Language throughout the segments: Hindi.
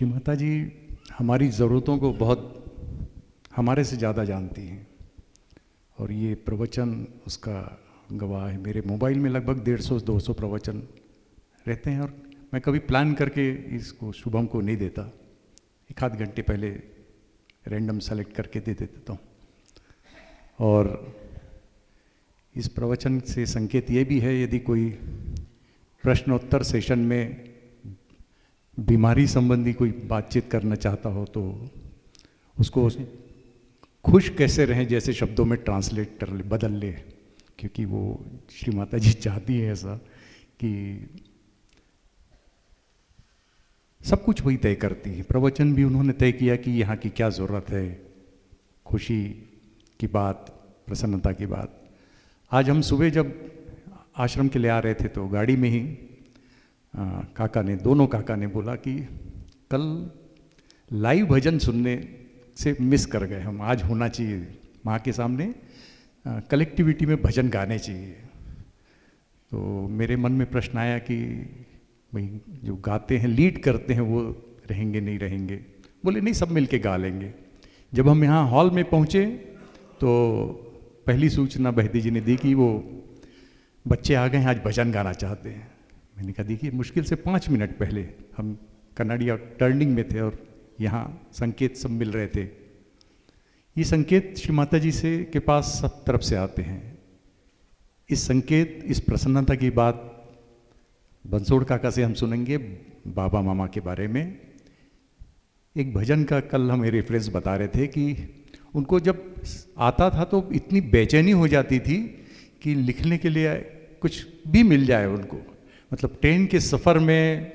श्री माता जी हमारी ज़रूरतों को बहुत हमारे से ज़्यादा जानती हैं और ये प्रवचन उसका गवाह है। मेरे मोबाइल में लगभग 150-200 प्रवचन रहते हैं और मैं कभी प्लान करके इसको शुभम को नहीं देता, एक आध घंटे पहले रैंडम सेलेक्ट करके दे देता हूँ। और इस प्रवचन से संकेत ये भी है, यदि कोई प्रश्नोत्तर सेशन में बीमारी संबंधी कोई बातचीत करना चाहता हो तो उसको खुश कैसे रहें जैसे शब्दों में ट्रांसलेट कर ले, बदल ले, क्योंकि वो श्री माता जी चाहती है ऐसा कि सब कुछ वही तय करती है। प्रवचन भी उन्होंने तय किया कि यहाँ की क्या ज़रूरत है, खुशी की बात, प्रसन्नता की बात। आज हम सुबह जब आश्रम के लिए आ रहे थे तो गाड़ी में ही दोनों काका ने बोला कि कल लाइव भजन सुनने से मिस कर गए हम, आज होना चाहिए माँ के सामने, कलेक्टिविटी में भजन गाने चाहिए। तो मेरे मन में प्रश्न आया कि भाई जो गाते हैं, लीड करते हैं, वो रहेंगे नहीं रहेंगे? बोले नहीं, सब मिलके गा लेंगे। जब हम यहाँ हॉल में पहुँचे तो पहली सूचना बहती जी ने दी कि वो बच्चे आ गए हैं, आज भजन गाना चाहते हैं। मैंने कहा देखिए, मुश्किल से 5 मिनट पहले हम कन्नाडिया टर्निंग में थे और यहाँ संकेत सब मिल रहे थे। ये संकेत श्री माता जी से के पास सब तरफ से आते हैं। इस संकेत, इस प्रसन्नता की बात बंसोड़ काका से हम सुनेंगे, बाबा मामा के बारे में। एक भजन का कल हमें रेफरेंस बता रहे थे कि उनको जब आता था तो इतनी बेचैनी हो जाती थी कि लिखने के लिए कुछ भी मिल जाए उनको। मतलब ट्रेन के सफ़र में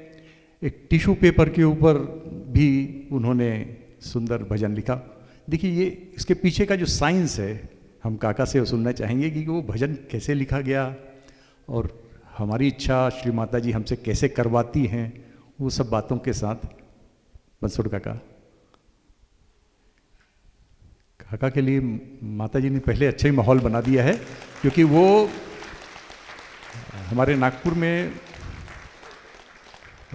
एक टिश्यू पेपर के ऊपर भी उन्होंने सुंदर भजन लिखा। देखिए, ये इसके पीछे का जो साइंस है, हम काका से सुनना चाहेंगे कि वो भजन कैसे लिखा गया और हमारी इच्छा श्री माता जी हमसे कैसे करवाती हैं, वो सब बातों के साथ। बंसोड़ काका के लिए माता जी ने पहले अच्छा ही माहौल बना दिया है, क्योंकि वो हमारे नागपुर में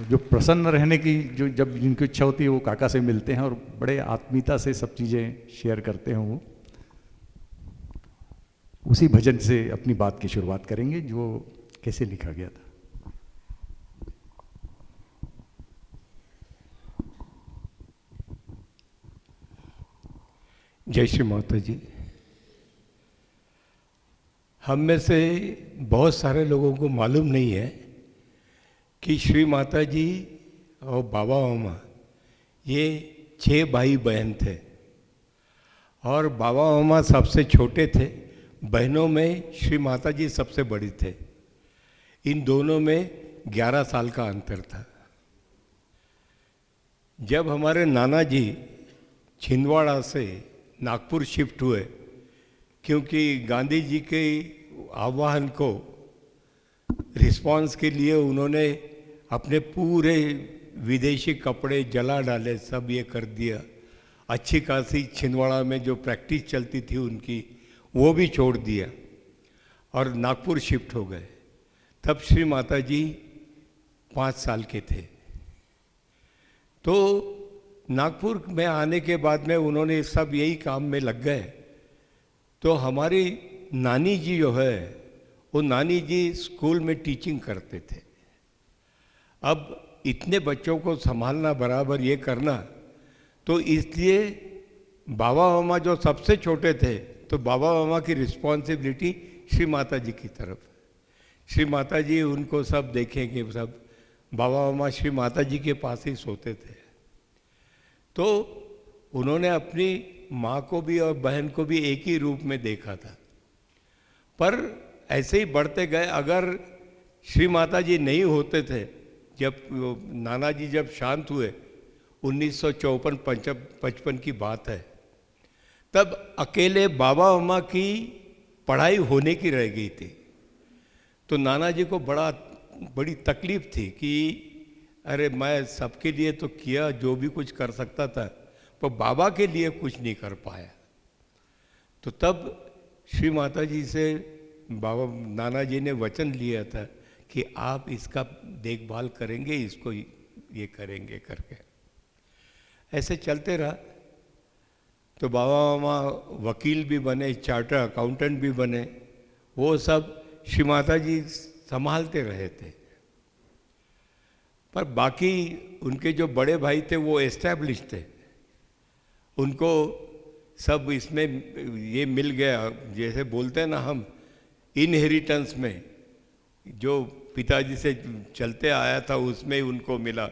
जो प्रसन्न रहने की जो जब जिनको इच्छा होती है वो काका से मिलते हैं और बड़े आत्मीयता से सब चीज़ें शेयर करते हैं। वो उसी भजन से अपनी बात की शुरुआत करेंगे जो कैसे लिखा गया था। जय श्री माता जी। हम में से बहुत सारे लोगों को मालूम नहीं है कि श्री माता जी और बाबा मामा ये 6 भाई बहन थे और बाबा मामा सबसे छोटे थे। बहनों में श्री माता जी सबसे बड़ी थे। इन दोनों में 11 साल का अंतर था। जब हमारे नाना जी छिंदवाड़ा से नागपुर शिफ्ट हुए, क्योंकि गांधी जी के आह्वान को रिस्पांस के लिए उन्होंने अपने पूरे विदेशी कपड़े जला डाले, सब ये कर दिया। अच्छी खासी छिंदवाड़ा में जो प्रैक्टिस चलती थी उनकी, वो भी छोड़ दिया और नागपुर शिफ्ट हो गए। तब श्री माता जी 5 साल के थे। तो नागपुर में आने के बाद में उन्होंने सब यही काम में लग गए। तो हमारी नानी जी जो है, वो नानी जी स्कूल में टीचिंग करते थे। अब इतने बच्चों को संभालना, बराबर ये करना, तो इसलिए बाबा मामा जो सबसे छोटे थे, तो बाबा मामा की रिस्पॉन्सिबिलिटी श्री माता जी की तरफ। श्री माता जी उनको सब देखेंगे, सब बाबा मामा श्री माता जी के पास ही सोते थे। तो उन्होंने अपनी माँ को भी और बहन को भी एक ही रूप में देखा था। पर ऐसे ही बढ़ते गए। अगर श्री माता जी नहीं होते थे, जब नाना जी जब शांत हुए, 1954-55 की बात है, तब अकेले बाबा मामा की पढ़ाई होने की रह गई थी। तो नाना जी को बड़ी तकलीफ थी कि अरे मैं सबके लिए तो किया जो भी कुछ कर सकता था, पर बाबा के लिए कुछ नहीं कर पाया। तो तब श्री माता जी से बाबा नाना जी ने वचन लिया था कि आप इसका देखभाल करेंगे, इसको ये करेंगे करके। ऐसे चलते रहा। तो बाबा मामा वकील भी बने, चार्टर अकाउंटेंट भी बने, वो सब श्री माता जी संभालते रहे थे। पर बाकी उनके जो बड़े भाई थे वो एस्टैब्लिश थे, उनको सब इसमें ये मिल गया, जैसे बोलते हैं ना हम, इनहेरिटेंस में जो पिताजी से चलते आया था उसमें ही उनको मिला।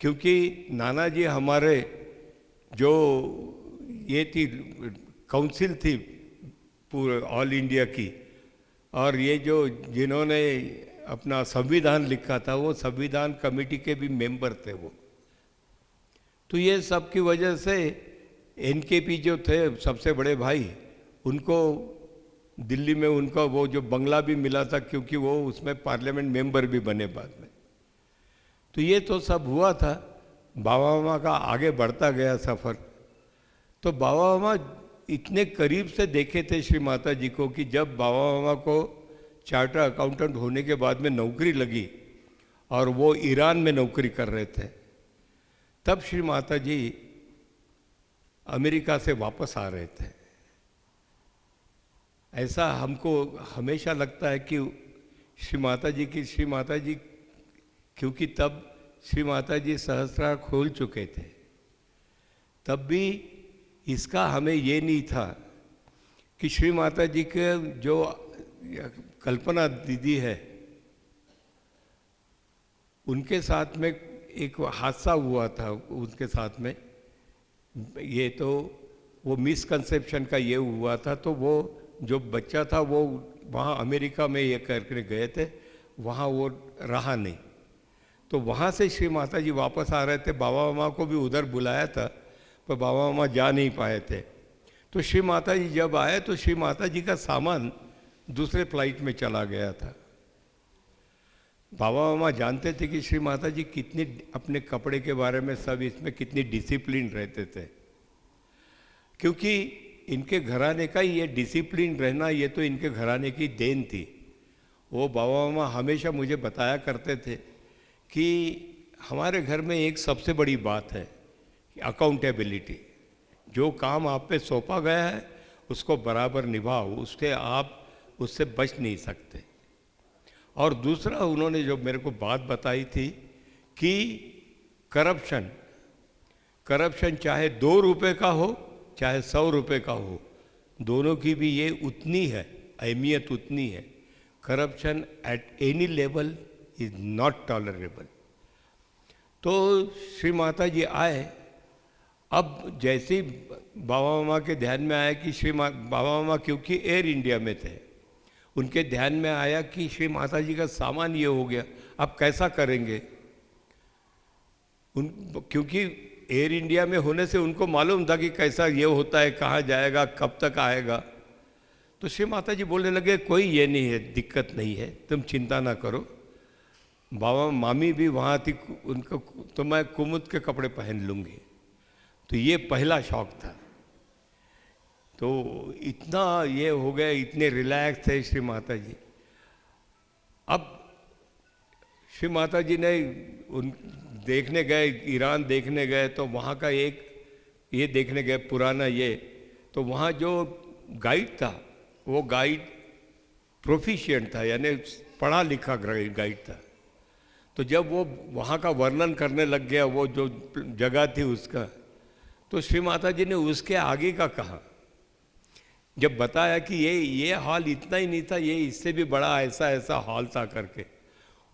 क्योंकि नाना जी हमारे जो ये थी काउंसिल थी पूरे ऑल इंडिया की, और ये जो जिन्होंने अपना संविधान लिखा था वो संविधान कमेटी के भी मेंबर थे वो। तो ये सब की वजह से एनकेपी जो थे सबसे बड़े भाई, उनको दिल्ली में उनका वो जो बंगला भी मिला था, क्योंकि वो उसमें पार्लियामेंट मेंबर भी बने बाद में। तो ये तो सब हुआ था। बाबा मामा का आगे बढ़ता गया सफ़र। तो बाबा मामा इतने करीब से देखे थे श्री माता जी को कि जब बाबा मामा को चार्टर अकाउंटेंट होने के बाद में नौकरी लगी और वो ईरान में नौकरी कर रहे थे, तब श्री माता जी अमेरिका से वापस आ रहे थे। ऐसा हमको हमेशा लगता है कि श्री माता जी क्योंकि तब श्री माता जी सहस्त्रार खोल चुके थे, तब भी इसका हमें ये नहीं था कि श्री माता जी के जो कल्पना दीदी है उनके साथ में एक हादसा हुआ था उनके साथ में। ये तो वो मिसकंसेप्शन का ये हुआ था, तो वो जो बच्चा था वो वहाँ अमेरिका में ये करके गए थे, वहाँ वो रहा नहीं। तो वहाँ से श्री माता जी वापस आ रहे थे, बाबा मामा को भी उधर बुलाया था पर बाबा मामा जा नहीं पाए थे। तो श्री माता जी जब आए तो श्री माता जी का सामान दूसरे फ्लाइट में चला गया था। बाबा मामा जानते थे कि श्री माता जी कितनी अपने कपड़े के बारे में सब इसमें कितनी डिसिप्लिन रहते थे, क्योंकि इनके घराने का ये डिसिप्लिन रहना ये तो इनके घराने की देन थी। वो बाबा मामा हमेशा मुझे बताया करते थे कि हमारे घर में एक सबसे बड़ी बात है कि अकाउंटेबिलिटी। जो काम आप पे सौंपा गया है उसको बराबर निभाओ, उससे बच नहीं सकते। और दूसरा उन्होंने जो मेरे को बात बताई थी कि करप्शन चाहे 2 रुपये का हो चाहे 100 रुपये का हो, दोनों की भी ये उतनी है, अहमियत उतनी है। Corruption at any level is not tolerable. तो श्री माता जी आए। अब जैसे ही बाबा मामा के ध्यान में आया कि बाबा मामा क्योंकि एयर इंडिया में थे, उनके ध्यान में आया कि श्री माता जी का सामान ये हो गया, अब कैसा करेंगे। क्योंकि एयर इंडिया में होने से उनको मालूम था कि कैसा ये होता है, कहाँ जाएगा, कब तक आएगा। तो श्री माता जी बोलने लगे कोई ये नहीं है, दिक्कत नहीं है, तुम चिंता ना करो। बाबा मामी भी वहाँ थी, उनको तो मैं कुमुद के कपड़े पहन लूँगी। तो ये पहला शौक था। तो इतना ये हो गया, इतने रिलैक्स थे श्री माता जी। अब श्री माता जी ने देखने गए, ईरान देखने गए, तो वहाँ का एक ये देखने गए पुराना ये, तो वहाँ जो गाइड था वो गाइड प्रोफिशिएंट था, यानी पढ़ा लिखा गाइड था। तो जब वो वहाँ का वर्णन करने लग गया, वो जो जगह थी उसका, तो श्री माता जी ने उसके आगे का कहा। जब बताया कि ये हॉल इतना ही नहीं था, ये इससे भी बड़ा ऐसा हॉल था करके,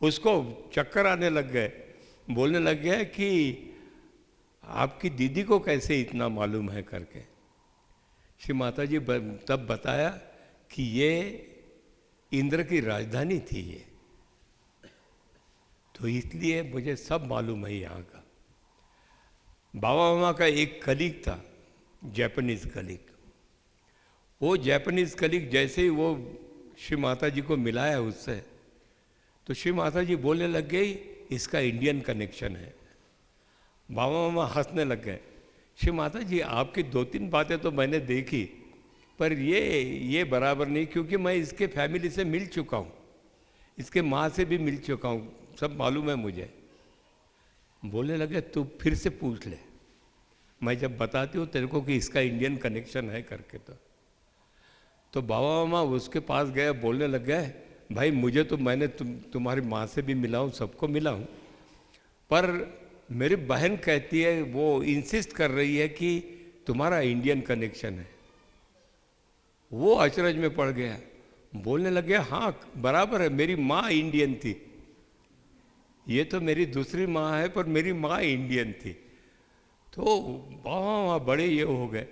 उसको चक्कर आने लग गए। बोलने लग गया कि आपकी दीदी को कैसे इतना मालूम है करके। श्री माता जी तब बताया कि ये इंद्र की राजधानी थी ये, तो इसलिए मुझे सब मालूम है यहाँ का। बाबा मामा का एक कलीग था, जापानीज कलीग। वो जापानीज कलीग जैसे ही वो श्री माता जी को मिलाया उससे, तो श्री माता जी बोलने लग गई इसका इंडियन कनेक्शन है। बाबा मामा हंसने लग गए। श्री माता जी आपकी 2-3 बातें तो मैंने देखी, पर ये बराबर नहीं, क्योंकि मैं इसके फैमिली से मिल चुका हूँ, इसके माँ से भी मिल चुका हूँ, सब मालूम है मुझे। बोलने लगे तू फिर से पूछ ले। मैं जब बताती हूँ तेरे को कि इसका इंडियन कनेक्शन है करके, तो बाबा मामा उसके पास गए, बोलने लग गए, भाई मुझे तो मैंने तुम्हारी माँ से भी मिला हूँ, सबको मिला हूँ, पर मेरी बहन कहती है, वो इंसिस्ट कर रही है कि तुम्हारा इंडियन कनेक्शन है। वो अचरज में पड़ गया, बोलने लग गया, हाँ बराबर है, मेरी माँ इंडियन थी, ये तो मेरी दूसरी माँ है पर मेरी माँ इंडियन थी। तो बाबा बड़े ये हो गए।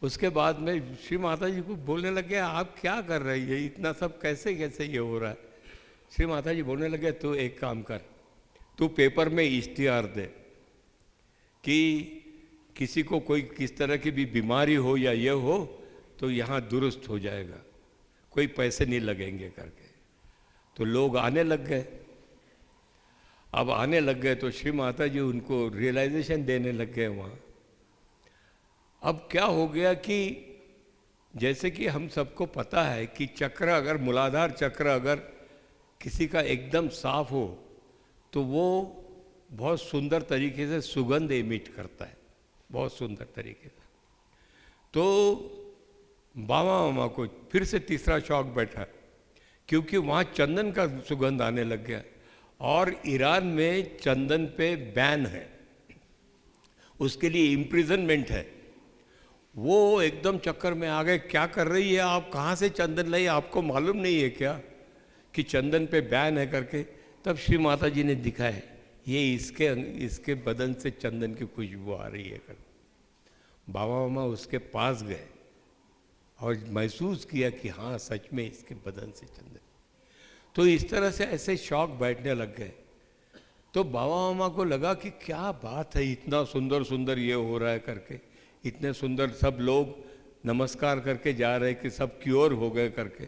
उसके बाद में श्री माता जी को बोलने लगे, आप क्या कर रही है, इतना सब कैसे कैसे ये हो रहा है। श्री माता जी बोलने लगे, तू एक काम कर, तू पेपर में इश्तिहार दे कि किसी को कोई किस तरह की भी बीमारी हो या ये हो तो यहाँ दुरुस्त हो जाएगा, कोई पैसे नहीं लगेंगे करके। तो लोग आने लग गए। अब आने लग गए तो श्री माता जी उनको रियलाइजेशन देने लग गए वहाँ। अब क्या हो गया कि जैसे कि हम सबको पता है कि चक्र अगर मूलाधार चक्र अगर किसी का एकदम साफ हो तो वो बहुत सुंदर तरीके से सुगंध एमिट करता है, बहुत सुंदर तरीके से। तो बाबा मामा को फिर से तीसरा शौक बैठा, क्योंकि वहाँ चंदन का सुगंध आने लग गया और ईरान में चंदन पे बैन है, उसके लिए इम्प्रिजनमेंट है। वो एकदम चक्कर में आ गए, क्या कर रही है आप, कहाँ से चंदन लाई, आपको मालूम नहीं है क्या कि चंदन पे बैन है करके। तब श्री माता जी ने दिखाया, ये इसके बदन से चंदन की खुशबू आ रही है कर। बाबा मामा उसके पास गए और महसूस किया कि हाँ सच में इसके बदन से चंदन। तो इस तरह से ऐसे शौक बैठने लग गए। तो बाबा मामा को लगा कि क्या बात है, इतना सुंदर सुंदर ये हो रहा है करके, इतने सुंदर सब लोग नमस्कार करके जा रहे कि सब क्योर हो गए करके।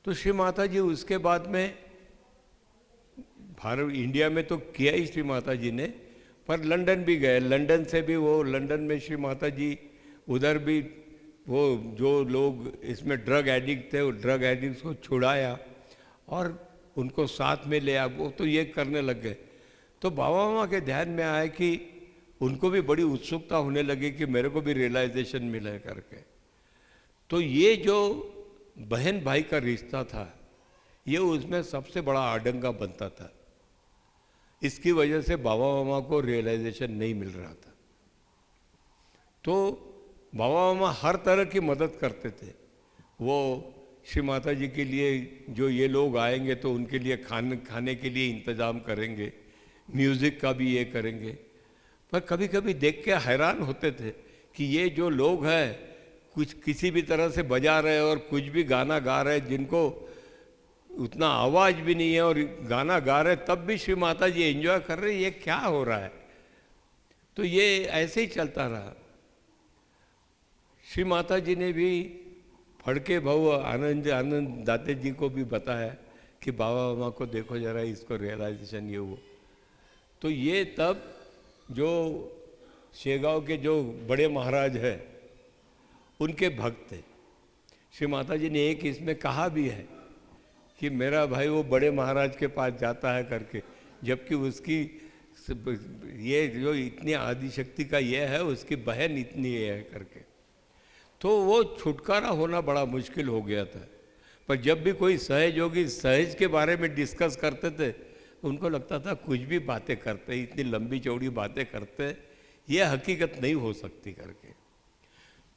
तो श्री माता जी उसके बाद में भारत इंडिया में तो किया ही श्री माता जी ने, पर लंदन भी गए। लंदन से भी वो, लंदन में श्री माता जी उधर भी वो जो लोग इसमें ड्रग एडिक्ट थे, वो ड्रग एडिक्ट को छुड़ाया और उनको साथ में ले आया। वो तो ये करने लग गए। तो बाबा मामा के ध्यान में आया कि उनको भी बड़ी उत्सुकता होने लगी कि मेरे को भी रियलाइजेशन मिले करके। तो ये जो बहन भाई का रिश्ता था, ये उसमें सबसे बड़ा आडंगा बनता था। इसकी वजह से बाबा मामा को रियलाइजेशन नहीं मिल रहा था। तो बाबा मामा हर तरह की मदद करते थे। वो श्री माता जी के लिए, जो ये लोग आएंगे तो उनके लिए खाने के लिए इंतज़ाम करेंगे, म्यूज़िक का भी ये करेंगे। पर कभी कभी देख के हैरान होते थे कि ये जो लोग हैं कुछ किसी भी तरह से बजा रहे और कुछ भी गाना गा रहे, जिनको उतना आवाज़ भी नहीं है और गाना गा रहे, तब भी श्री माता जी एंजॉय कर रहे, ये क्या हो रहा है। तो ये ऐसे ही चलता रहा। श्री माता जी ने भी फड़के भाऊ आनंद दाते जी को भी बताया कि बाबा मामा को देखो जरा, इसको रियलाइजेशन ये हो। तो ये तब जो शेगांव के जो बड़े महाराज हैं उनके भक्त थे। श्री माता जी ने एक इसमें कहा भी है कि मेरा भाई वो बड़े महाराज के पास जाता है करके, जबकि उसकी ये जो इतनी आदिशक्ति का ये है, उसकी बहन इतनी है करके। तो वो छुटकारा होना बड़ा मुश्किल हो गया था। पर जब भी कोई सहज योगी सहज के बारे में डिस्कस करते थे, उनको लगता था कुछ भी बातें करते, इतनी लंबी चौड़ी बातें करते, ये हकीकत नहीं हो सकती करके।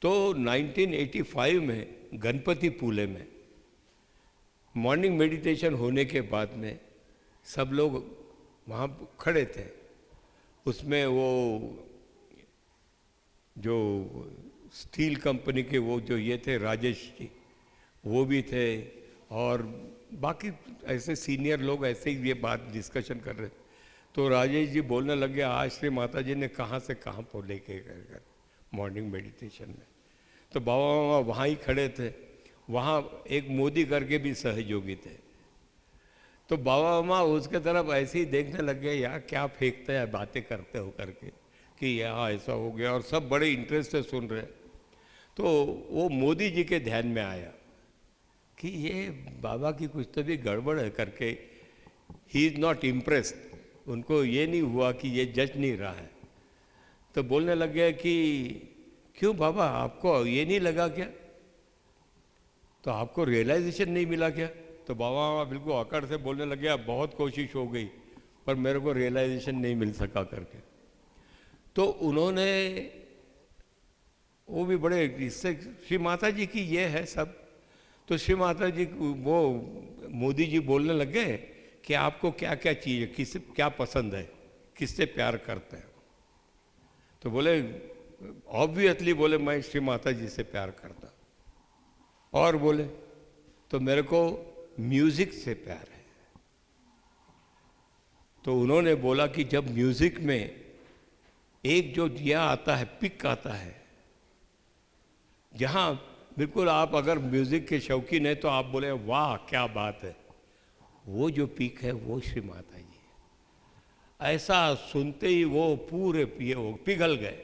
तो 1985 में गणपति पुले में मॉर्निंग मेडिटेशन होने के बाद में सब लोग वहाँ खड़े थे। उसमें वो जो स्टील कंपनी के वो जो ये थे राजेश जी, वो भी थे और बाकी ऐसे सीनियर लोग ऐसे ही ये बात डिस्कशन कर रहे थे। तो राजेश जी बोलने लगे, आज श्री माता जी ने कहाँ से कहाँ पर लेके गए मॉर्निंग मेडिटेशन में। तो बाबा मामा वहाँ ही खड़े थे। वहाँ एक मोदी करके भी सहयोगी थे। तो बाबा मामा उसके तरफ ऐसे ही देखने लग गए, यार क्या फेंकते हैं बातें करते हो करके कि यहाँ ऐसा हो गया, और सब बड़े इंटरेस्ट से सुन रहे। तो वो मोदी जी के ध्यान में आया कि ये बाबा की कुछ तो भी गड़बड़ है करके। ही इज़ नॉट इम्प्रेस्ड, उनको ये नहीं हुआ कि ये जज नहीं रहा है। तो बोलने लग गया कि क्यों बाबा, आपको ये नहीं लगा क्या, तो आपको रियलाइजेशन नहीं मिला क्या? तो बाबा बिल्कुल अकड़ से बोलने लग गया, बहुत कोशिश हो गई पर मेरे को रियलाइजेशन नहीं मिल सका करके। तो उन्होंने, वो भी बड़े, इससे श्री माता जी की ये है सब। तो श्री माता जी वो मोदी जी बोलने लग गए कि आपको क्या क्या चीज़, किस क्या पसंद है, किससे प्यार करते हैं? तो बोले ऑब्वियसली, बोले मैं श्री माता जी से प्यार करता। और बोले तो मेरे को म्यूजिक से प्यार है। तो उन्होंने बोला कि जब म्यूजिक में एक जो दिया आता है, पिक आता है, जहां बिल्कुल आप अगर म्यूजिक के शौकीन है तो आप बोले वाह क्या बात है, वो जो पिक है वो श्री माता जी है। ऐसा सुनते ही वो पूरे ये वो पिघल गए।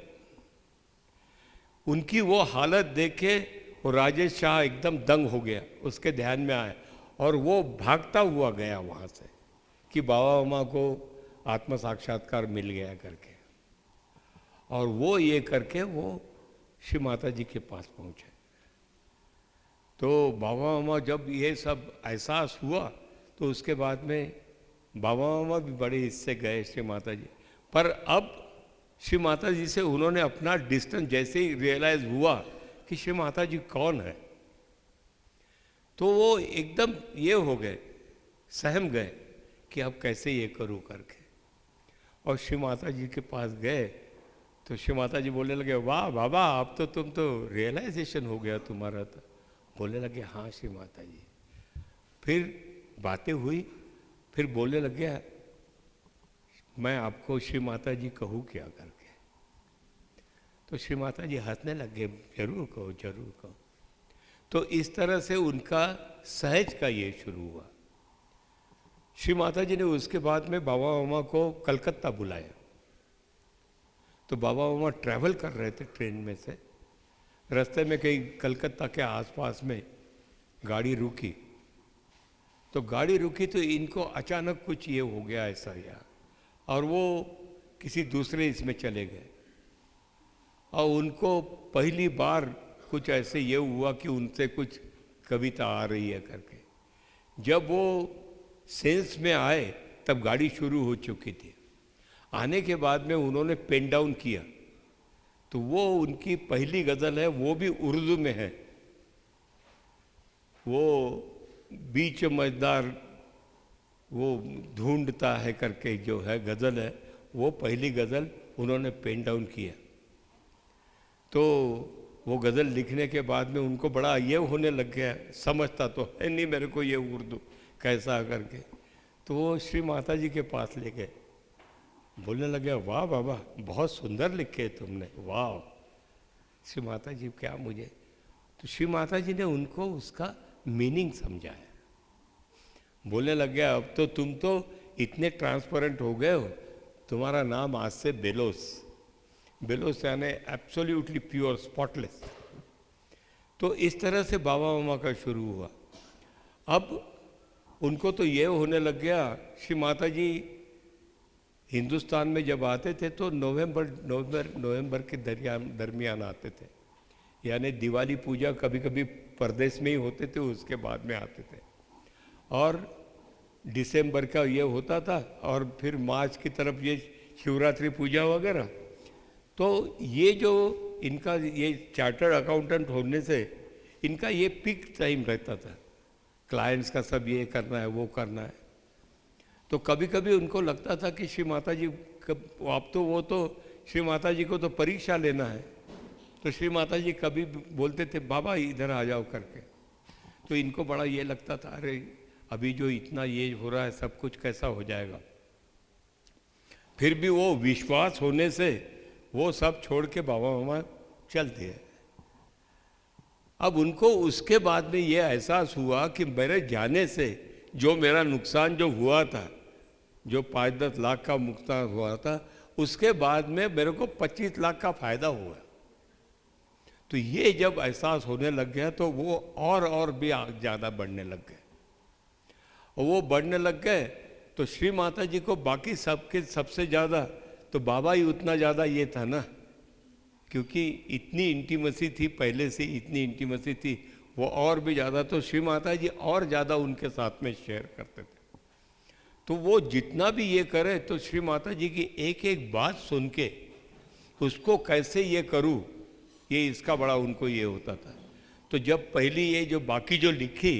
उनकी वो हालत देखे वो राजेश शाह एकदम दंग हो गया, उसके ध्यान में आया और वो भागता हुआ गया वहाँ से कि बाबा मामा को आत्म साक्षात्कार मिल गया करके। और वो ये करके वो श्री माता जी के पास पहुँचे। तो बाबा मामा जब ये सब एहसास हुआ तो उसके बाद में बाबा मामा भी बड़े हिस्से गए श्री माता जी। पर अब श्री माता जी से उन्होंने अपना डिस्टेंस जैसे ही रियलाइज हुआ कि श्री माता जी कौन है, तो वो एकदम ये हो गए, सहम गए कि अब कैसे ये करूं करके। और श्री माता जी के पास गए तो श्री माता जी बोलने लगे वाह बाबा, अब तो तुम तो रियलाइजेशन हो गया तुम्हारा। तो बोलने लगे हाँ श्री माता जी। फिर बातें हुई, फिर बोलने लग गया मैं आपको श्री माता जी कहूँ क्या करके। तो श्री माता जी हंसने लग गए, जरूर कहो जरूर कहो। तो इस तरह से उनका सहज का ये शुरू हुआ। श्री माता जी ने उसके बाद में बाबा मामा को कलकत्ता बुलाया। तो बाबा मामा ट्रैवल कर रहे थे ट्रेन में से, रास्ते में कहीं कलकत्ता के आसपास में गाड़ी रुकी। तो गाड़ी रुकी तो इनको अचानक कुछ ये हो गया ऐसा या, और वो किसी दूसरे इसमें चले गए। और उनको पहली बार कुछ ऐसे ये हुआ कि उनसे कुछ कविता आ रही है करके। जब वो सेंस में आए तब गाड़ी शुरू हो चुकी थी। आने के बाद में उन्होंने पेन डाउन किया तो वो उनकी पहली गज़ल है, वो भी उर्दू में है। वो बीच मजदार वो ढूंढता है करके जो है गज़ल है, वो पहली गज़ल उन्होंने पेन डाउन किया। तो वो गज़ल लिखने के बाद में उनको बड़ा ये होने लग गया, समझता तो है नहीं मेरे को ये उर्दू कैसा करके। तो वो श्री माता जी के पास ले गए, बोलने लगे वाह बाबा बहुत सुंदर लिखे तुमने, वाह। श्री माता जी क्या मुझे, तो श्री माता जी ने उनको उसका मीनिंग समझाया। बोलने लग गया अब तो तुम तो इतने ट्रांसपेरेंट हो गए हो, तुम्हारा नाम आज से बेलोस, बेलोस यानी एब्सोल्युटली प्योर स्पॉटलेस। तो इस तरह से बाबा मामा का शुरू हुआ। अब उनको तो ये होने लग गया, श्री माता जी हिंदुस्तान में जब आते थे तो नवंबर के दरमियान आते थे, यानी दिवाली पूजा कभी कभी परदेश में ही होते थे, उसके बाद में आते थे। और दिसंबर का ये होता था और फिर मार्च की तरफ ये शिवरात्रि पूजा वगैरह। तो ये जो इनका ये चार्टर्ड अकाउंटेंट होने से इनका ये पीक टाइम रहता था, क्लाइंट्स का सब ये करना है वो करना है। तो कभी कभी उनको लगता था कि श्री माता जी आप तो वो तो श्री माता जी को तो परीक्षा लेना है। तो श्री माता जी कभी बोलते थे बाबा इधर आ जाओ करके। तो इनको बड़ा ये लगता था अरे अभी जो इतना ये हो रहा है सब कुछ कैसा हो जाएगा। फिर भी वो विश्वास होने से वो सब छोड़ के बाबा मामा चल दिए। अब उनको उसके बाद में ये एहसास हुआ कि मेरे जाने से जो मेरा नुकसान जो हुआ था, जो 5-10 लाख का नुकसान हुआ था, उसके बाद में मेरे को 25 लाख का फायदा हुआ। तो ये जब एहसास होने लग गया तो वो और भी ज़्यादा बढ़ने लग गए। और वो बढ़ने लग गए तो श्री माता जी को बाकी सबके सबसे ज़्यादा तो बाबा ही उतना ज़्यादा ये था ना क्योंकि इतनी इंटीमेसी थी, पहले से इतनी इंटीमेसी थी, वो और भी ज़्यादा, तो श्री माता जी और ज़्यादा उनके साथ में शेयर करते थे। तो वो जितना भी ये करे तो श्री माता जी की एक एक बात सुन के उसको कैसे ये करूँ, ये इसका बड़ा उनको ये होता था। तो जब पहली ये जो बाकी जो लिखी,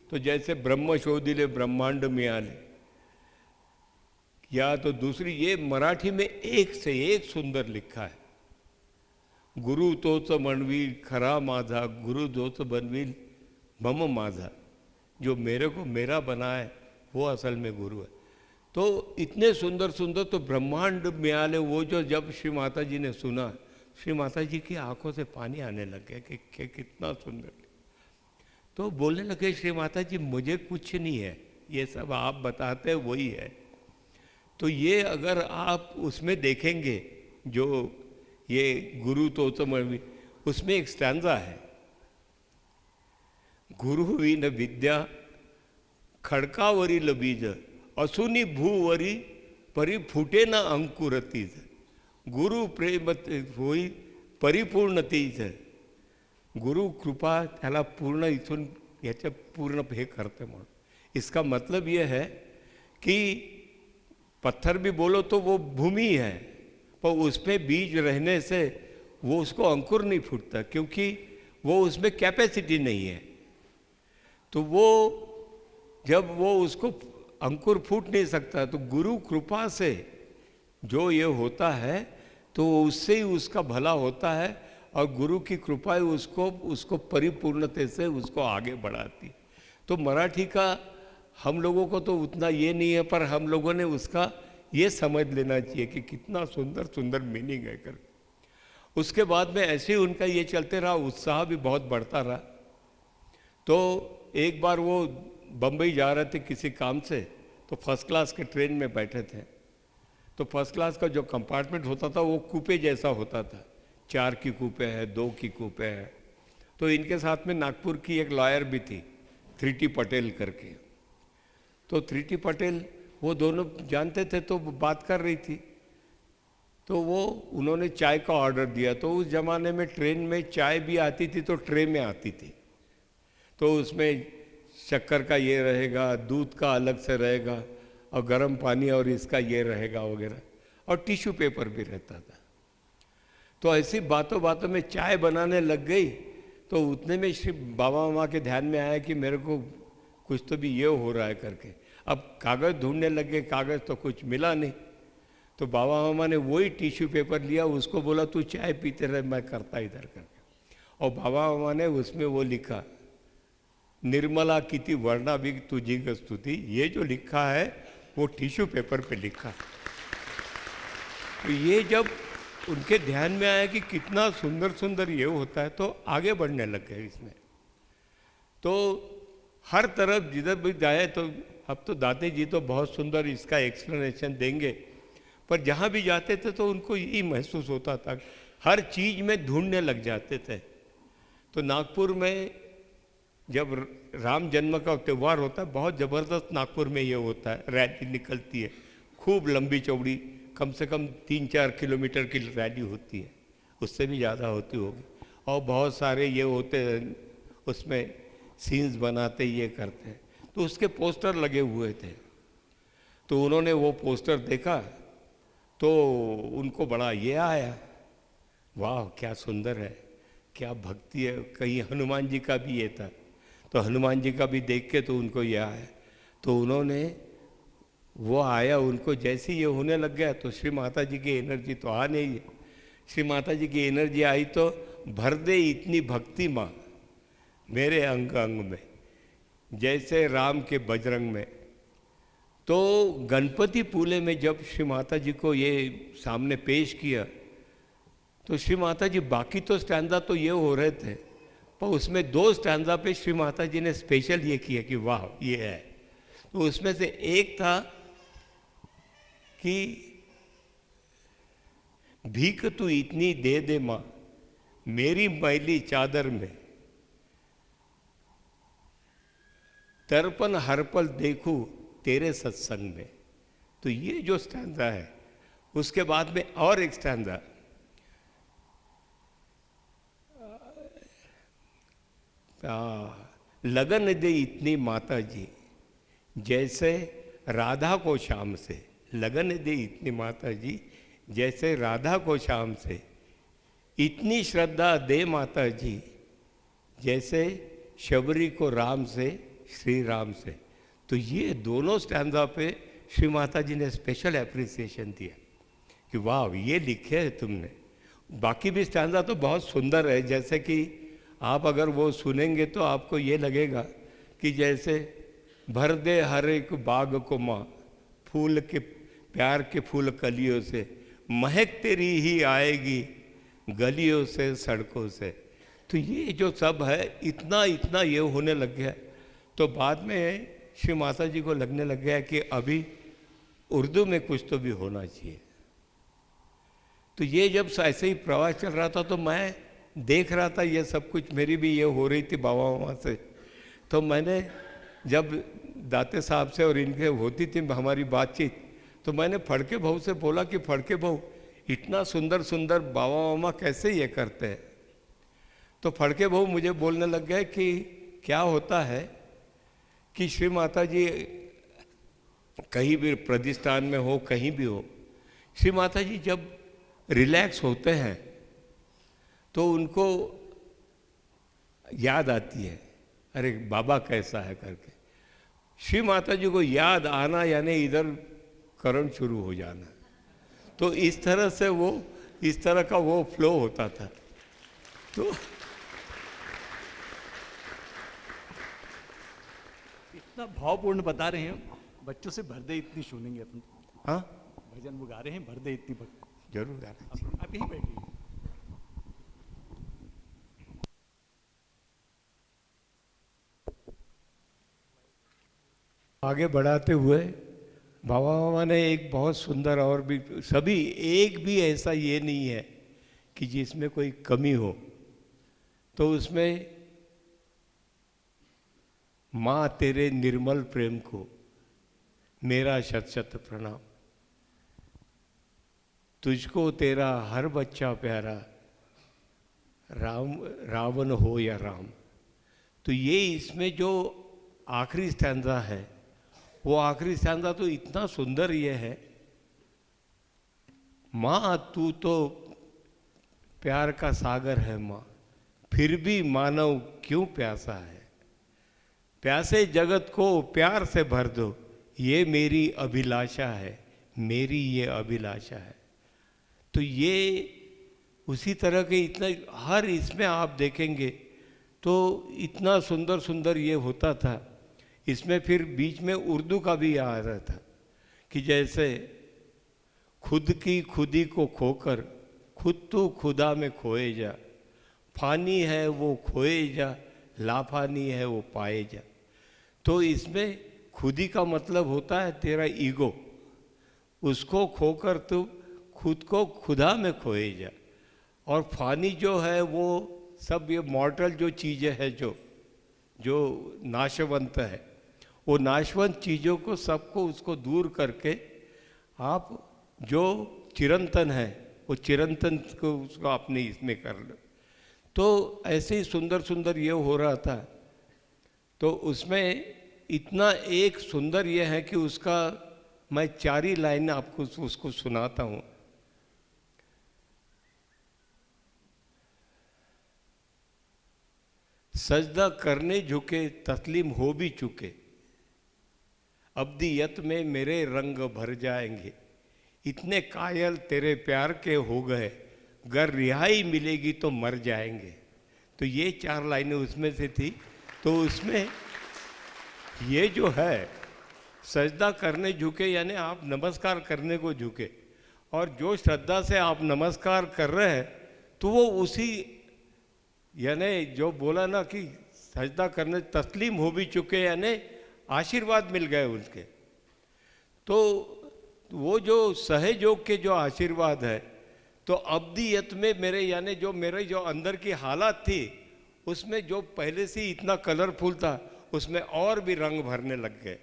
तो जैसे ब्रह्म शोधिले ब्रह्मांड मियाले, या तो दूसरी ये मराठी में एक से एक सुंदर लिखा है। गुरु तोच बनवील खरा माझा, गुरु तोच बनवील मम माझा, जो मेरे को मेरा बनाए वो असल में गुरु है। तो इतने सुंदर सुंदर, तो ब्रह्मांड मियाले वो जो जब श्री माता जी ने सुना, श्री माता जी की आंखों से पानी आने लग गया कि कितना सुंदर। तो बोलने लगे श्री माता जी मुझे कुछ नहीं है, ये सब आप बताते वही है। तो ये अगर आप उसमें देखेंगे जो ये गुरु तो उसमें एक स्टैंजा है, गुरु विन विद्या खडकावरील बीज, असुनी भूवरी परी फुटे ना अंकुरतीज, गुरु प्रेम होई परिपूर्ण तीज, गुरु कृपा त्याला पूर्ण इथून याच्या पूर्ण हे करते म्हणून। इसका मतलब ये है कि पत्थर भी बोलो तो वो भूमि है, पर उसमें बीज रहने से वो उसको अंकुर नहीं फूटता, क्योंकि वो उसमें कैपेसिटी नहीं है। तो वो जब वो उसको अंकुर फूट नहीं सकता, तो गुरु कृपा से जो ये होता है तो उससे ही उसका भला होता है, और गुरु की कृपा ही उसको परिपूर्णता से उसको आगे बढ़ाती। तो मराठी का हम लोगों को तो उतना ये नहीं है, पर हम लोगों ने उसका ये समझ लेना चाहिए कि कितना सुंदर सुंदर मीनिंग है कर। उसके बाद में ऐसे ही उनका ये चलते रहा, उत्साह भी बहुत बढ़ता रहा। तो एक बार वो बम्बई जा रहे थे किसी काम से, तो फर्स्ट क्लास के ट्रेन में बैठे थे। तो फर्स्ट क्लास का जो कंपार्टमेंट होता था वो कूपे जैसा होता था, 4 की कूपे है, 2 की कूपे है। तो इनके साथ में नागपुर की एक लॉयर भी थी, 3T पटेल करके। तो 3T पटेल वो दोनों जानते थे, तो बात कर रही थी। तो वो उन्होंने चाय का ऑर्डर दिया। तो उस ज़माने में ट्रेन में चाय भी आती थी तो ट्रे में आती थी, तो उसमें शक्कर का ये रहेगा, दूध का अलग से रहेगा, और गर्म पानी और इसका ये रहेगा वगैरह, और टिश्यू पेपर भी रहता था। तो ऐसी बातों बातों में चाय बनाने लग गई। तो उतने में श्री बाबा मामा के ध्यान में आया कि मेरे को कुछ तो भी ये हो रहा है करके। अब कागज़ ढूंढने लगे, कागज़ तो कुछ मिला नहीं। तो बाबा मामा ने वही टिश्यू पेपर लिया, उसको बोला तू चाय पीते रहे, मैं करता इधर करके। और बाबा मामा ने उसमें वो लिखा, निर्मला किति वर्णा भी तुझी ग स्तुति। ये जो लिखा है वो टिश्यू पेपर पे लिखा। तो ये जब उनके ध्यान में आया कि कितना सुंदर सुंदर ये होता है, तो आगे बढ़ने लग गए इसमें। तो हर तरफ जिधर भी जाए, तो अब तो दाते जी तो बहुत सुंदर इसका एक्सप्लेनेशन देंगे, पर जहाँ भी जाते थे तो उनको यही महसूस होता था, हर चीज़ में ढूंढने लग जाते थे। तो नागपुर में जब राम जन्म का त्यौहार होता है, बहुत ज़बरदस्त नागपुर में ये होता है, रैली निकलती है, खूब लंबी चौड़ी, कम से कम 3-4 किलोमीटर की रैली होती है, उससे भी ज़्यादा होती होगी। और बहुत सारे ये होते हैं, उसमें सीन्स बनाते ये करते हैं। तो उसके पोस्टर लगे हुए थे। तो उन्होंने वो पोस्टर देखा तो उनको बड़ा ये आया, वाह क्या सुंदर है, क्या भक्ति है। कहीं हनुमान जी का भी ये था, तो हनुमान जी का भी देख के तो उनको ये आया। तो उन्होंने वो आया, उनको जैसे ये होने लग गया, तो श्री माता जी की एनर्जी तो आ नहीं है। श्री माता जी की एनर्जी आई तो भर दे इतनी भक्ति माँ मेरे अंग अंग में, जैसे राम के बजरंग में। तो गणपति पूले में जब श्री माता जी को ये सामने पेश किया, तो श्री माता जी, बाकी तो स्टैंजा तो ये हो रहे थे, पर उसमें 2 स्टैंजा पे श्री माता जी ने स्पेशल ये किया कि वाह ये है। तो उसमें से एक था कि भीख तू इतनी दे दे माँ मेरी मैली चादर में, दर्पण हर पल देखूं तेरे सत्संग में। तो ये जो स्टैंजा है, उसके बाद में और एक स्टैंजा, लगन दे इतनी माता जी जैसे राधा को शाम से, लगन दे इतनी माता जी जैसे राधा को शाम से, इतनी श्रद्धा दे माता जी जैसे शबरी को राम से, श्री राम से। तो ये दोनों स्टैंजा पे श्री माता जी ने स्पेशल एप्रिसिएशन दिया कि वाह ये लिखे है तुमने। बाकी भी स्टैंजा तो बहुत सुंदर है, जैसे कि आप अगर वो सुनेंगे तो आपको ये लगेगा कि जैसे भर दे हर एक बाग को माँ, फूल के प्यार के फूल कलियों से, महक तेरी ही आएगी गलियों से सड़कों से। तो ये जो सब है इतना इतना ये होने लग गया, तो बाद में श्री माता जी को लगने लग गया कि अभी उर्दू में कुछ तो भी होना चाहिए। तो ये जब ऐसे ही प्रवास चल रहा था तो मैं देख रहा था ये सब कुछ, मेरी भी ये हो रही थी बाबा मामा से। तो मैंने जब दाते साहब से और इनके होती थी हमारी बातचीत, तो मैंने फड़के बहू से बोला कि फड़के बहू इतना सुंदर सुंदर बाबा मामा कैसे ये करते हैं। तो फड़के बहू मुझे बोलने लग गए कि क्या होता है कि श्री माता जी कहीं भी प्रतिष्ठान में हो, कहीं भी हो, श्री माता जी जब रिलैक्स होते हैं तो उनको याद आती है, अरे बाबा कैसा है करके। श्री माता जी को याद आना यानी इधर करंट शुरू हो जाना। तो इस तरह से वो, इस तरह का वो फ्लो होता था। तो इतना भावपूर्ण बता रहे हैं, बच्चों से भर दे इतनी सुनेंगे अपन। हाँ भजन वो गा रहे हैं, भर दे इतनी जरूर गाना। आप यहीं बैठिए। आगे बढ़ाते हुए बाबा मामा ने एक बहुत सुंदर, और भी सभी, एक भी ऐसा ये नहीं है कि जिसमें कोई कमी हो। तो उसमें माँ तेरे निर्मल प्रेम को मेरा शत शत प्रणाम, तुझको तेरा हर बच्चा प्यारा, राम रावण हो या राम। तो ये इसमें जो आखिरी स्टैंजा है, वो आखिरी स्टैंजा तो इतना सुंदर ये है, माँ तू तो प्यार का सागर है माँ, फिर भी मानव क्यों प्यासा है, प्यासे जगत को प्यार से भर दो, ये मेरी अभिलाषा है, मेरी ये अभिलाषा है। तो ये उसी तरह के इतना, हर इसमें आप देखेंगे तो इतना सुंदर सुंदर ये होता था। इसमें फिर बीच में उर्दू का भी आ रहा था कि जैसे खुद की खुदी को खोकर खुद तू खुदा में खोए जा, फानी है वो खोए जा, लाफानी है वो पाए जा। तो इसमें खुदी का मतलब होता है तेरा ईगो, उसको खोकर तू खुद को खुदा में खोए जा। और फानी जो है वो सब ये मॉर्टल जो चीज़ें हैं, जो नाशवंत है, वो नाशवंत चीज़ों को सबको उसको दूर करके आप जो चिरंतन है वो चिरंतन को उसको अपने इसमें कर लो। तो ऐसे ही सुंदर सुंदर ये हो रहा था। तो उसमें इतना एक सुंदर ये है कि उसका मैं 4 ही लाइन आपको उसको सुनाता हूँ। सजदा करने झुके तस्लीम हो भी चुके, अब्दियत में मेरे रंग भर जाएंगे, इतने कायल तेरे प्यार के हो गए, गर रिहाई मिलेगी तो मर जाएंगे। तो ये 4 लाइनें उसमें से थी। तो उसमें ये जो है सजदा करने झुके यानी आप नमस्कार करने को झुके, और जो श्रद्धा से आप नमस्कार कर रहे हैं तो वो उसी, यानी जो बोला ना कि सजदा करने तस्लीम हो भी चुके यानी आशीर्वाद मिल गए उनके। तो वो जो सहयोग के जो आशीर्वाद है, तो अब्दियत में मेरे यानी जो मेरे जो अंदर की हालत थी उसमें जो पहले से ही इतना कलरफुल था उसमें और भी रंग भरने लग गए।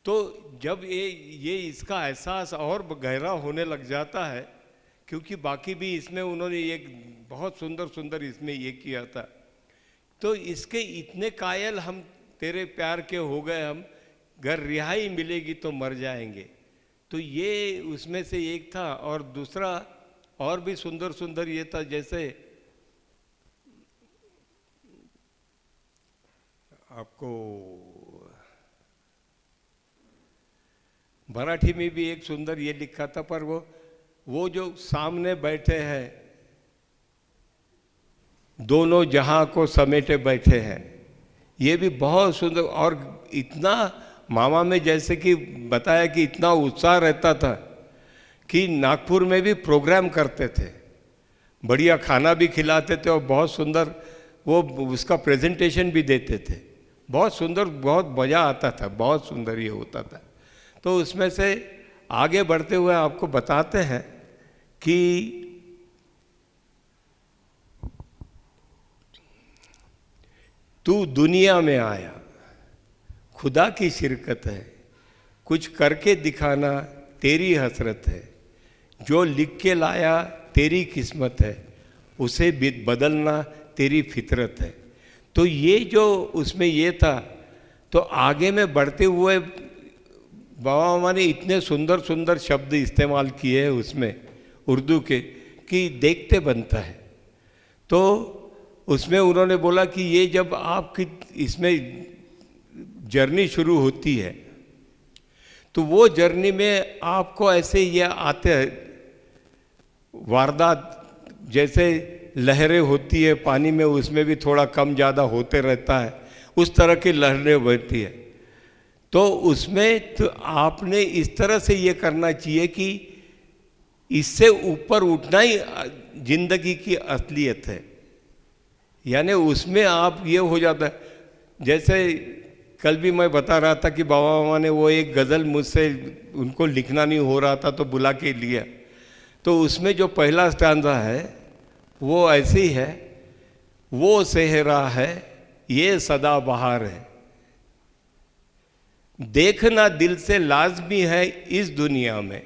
तो जब ये इसका एहसास और गहरा होने लग जाता है, क्योंकि बाकी भी इसमें उन्होंने एक बहुत सुंदर सुंदर इसमें ये किया था तो इसके इतने कायल हम तेरे प्यार के हो गए, हम घर रिहाई मिलेगी तो मर जाएंगे। तो ये उसमें से एक था। और दूसरा और भी सुंदर सुंदर ये था, जैसे आपको मराठी में भी एक सुंदर ये लिखा था, पर वो जो सामने बैठे हैं, दोनों जहां को समेटे बैठे हैं, ये भी बहुत सुंदर। और इतना मामा में जैसे कि बताया कि इतना उत्साह रहता था कि नागपुर में भी प्रोग्राम करते थे, बढ़िया खाना भी खिलाते थे और बहुत सुंदर वो उसका प्रेजेंटेशन भी देते थे। बहुत सुंदर, बहुत मज़ा आता था, बहुत सुंदर ये होता था। तो उसमें से आगे बढ़ते हुए आपको बताते हैं कि तू दुनिया में आया, खुदा की शिरकत है, कुछ करके दिखाना तेरी हसरत है, जो लिख के लाया तेरी किस्मत है, उसे बदलना तेरी फितरत है। तो ये जो उसमें ये था, तो आगे में बढ़ते हुए बाबा मामा ने इतने सुंदर सुंदर शब्द इस्तेमाल किए हैं उसमें उर्दू के कि देखते बनता है। तो उसमें उन्होंने बोला कि ये जब आपकी इसमें जर्नी शुरू होती है, तो वो जर्नी में आपको ऐसे ये आते हैं वारदात, जैसे लहरें होती है पानी में, उसमें भी थोड़ा कम ज़्यादा होते रहता है, उस तरह की लहरें बहती है। तो उसमें तो आपने इस तरह से ये करना चाहिए कि इससे ऊपर उठना ही जिंदगी की असलियत है। यानी उसमें आप ये हो जाता है, जैसे कल भी मैं बता रहा था कि बाबा मामा ने वो एक गज़ल मुझसे, उनको लिखना नहीं हो रहा था तो बुला के लिया। तो उसमें जो पहला स्टांजा है वो ऐसी है, वो सेहरा है ये सदा बहार है, देखना दिल से लाजमी है इस दुनिया में।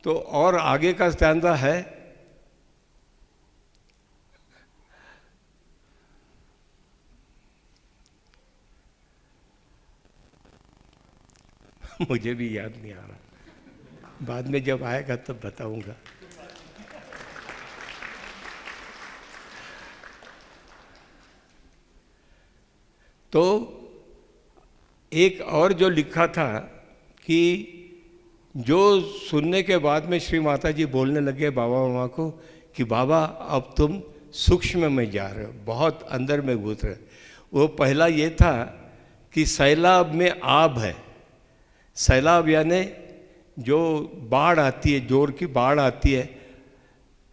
तो और आगे का स्टैंजा है, मुझे भी याद नहीं आ रहा, बाद में जब आएगा तब बताऊंगा। तो एक और जो लिखा था कि जो सुनने के बाद में श्री माता जी बोलने लगे बाबा मामा को कि बाबा अब तुम सूक्ष्म में जा रहे हो, बहुत अंदर में घुस रहे हो। वो पहला ये था कि सैलाब में आब है। सैलाब यानी जो बाढ़ आती है, जोर की बाढ़ आती है,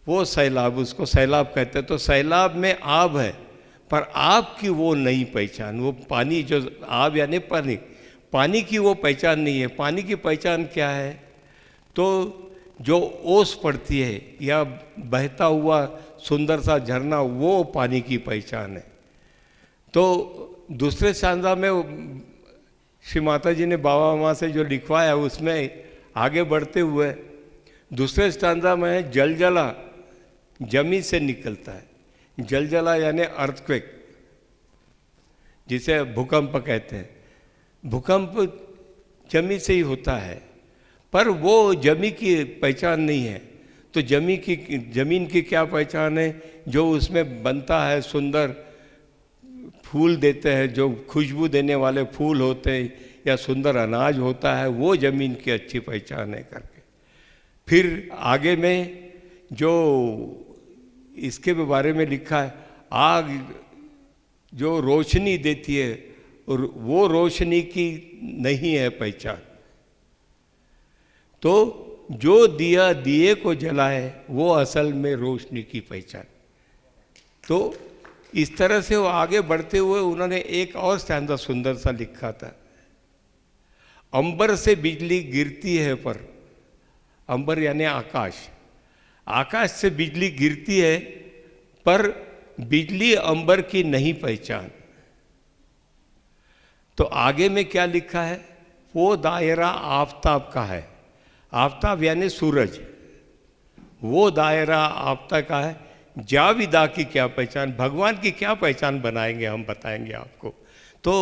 वो सैलाब, उसको सैलाब कहते हैं। तो सैलाब में आब है, पर आब की वो नई पहचान, वो पानी जो आब यानी पानी, पानी की वो पहचान नहीं है। पानी की पहचान क्या है? तो जो ओस पड़ती है या बहता हुआ सुंदर सा झरना, वो पानी की पहचान है। तो दूसरे स्टांजा में श्री माता जी ने बाबा मामा से जो लिखवाया, उसमें आगे बढ़ते हुए दूसरे स्टांजा में है, जल जला जमी से निकलता है। जल जला यानी अर्थक्वेक, जिसे भूकंप कहते हैं। भूकंप जमी से ही होता है, पर वो जमी की पहचान नहीं है। तो जमीन की क्या पहचान है? जो उसमें बनता है, सुंदर फूल देते हैं, जो खुशबू देने वाले फूल होते हैं या सुंदर अनाज होता है, वो जमीन की अच्छी पहचान है करके। फिर आगे में जो इसके बारे में लिखा है, आग जो रोशनी देती है, और वो रोशनी की नहीं है पहचान। तो जो दिया दिए को जलाए, वो असल में रोशनी की पहचान। तो इस तरह से वो आगे बढ़ते हुए उन्होंने एक और स्टैंजा सुंदर सा लिखा था, अंबर से बिजली गिरती है पर, अंबर यानी आकाश, आकाश से बिजली गिरती है पर बिजली अंबर की नहीं पहचान। तो आगे में क्या लिखा है? वो दायरा आफताब का है। आफताब यानी सूरज, वो दायरा आफताब का है जाविदा की क्या पहचान, भगवान की क्या पहचान बनाएंगे हम, बताएंगे आपको। तो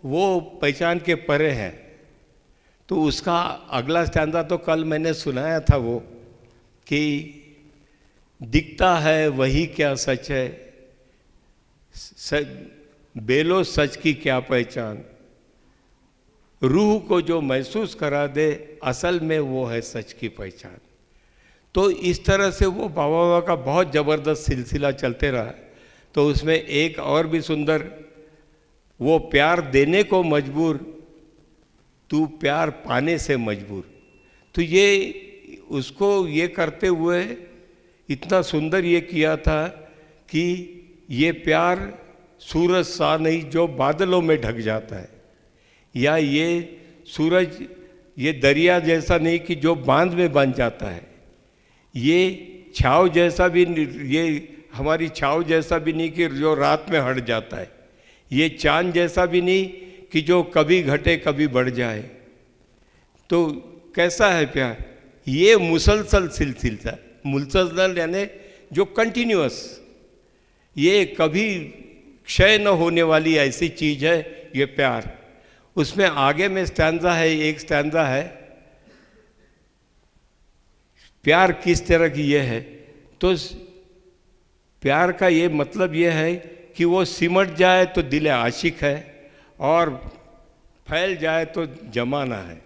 वो पहचान के परे है। तो उसका अगला स्टैंजा तो कल मैंने सुनाया था, वो कि दिखता है वही क्या सच है, बेलो सच की क्या पहचान, रूह को जो महसूस करा दे असल में वो है सच की पहचान। तो इस तरह से वो बाबा बाबा का बहुत ज़बरदस्त सिलसिला चलते रहा। तो उसमें एक और भी सुंदर, वो प्यार देने को मजबूर, तू प्यार पाने से मजबूर। तो ये उसको ये करते हुए इतना सुंदर ये किया था कि ये प्यार सूरज सा नहीं जो बादलों में ढक जाता है, या ये सूरज ये दरिया जैसा नहीं कि जो बांध में बन जाता है, ये छाव जैसा भी, ये हमारी छाव जैसा भी नहीं कि जो रात में हट जाता है, ये चांद जैसा भी नहीं कि जो कभी घटे कभी बढ़ जाए। तो कैसा है प्यार, ये मुसलसल सिलसिला, मुसलसल यानी जो कंटिन्यूअस, ये कभी क्षय न होने वाली ऐसी चीज़ है ये प्यार। उसमें आगे में स्टैंजा है, एक स्टैंजा है, प्यार किस तरह की ये है। तो प्यार का ये मतलब ये है कि वो सिमट जाए तो दिल आशिक है, और फैल जाए तो जमाना है।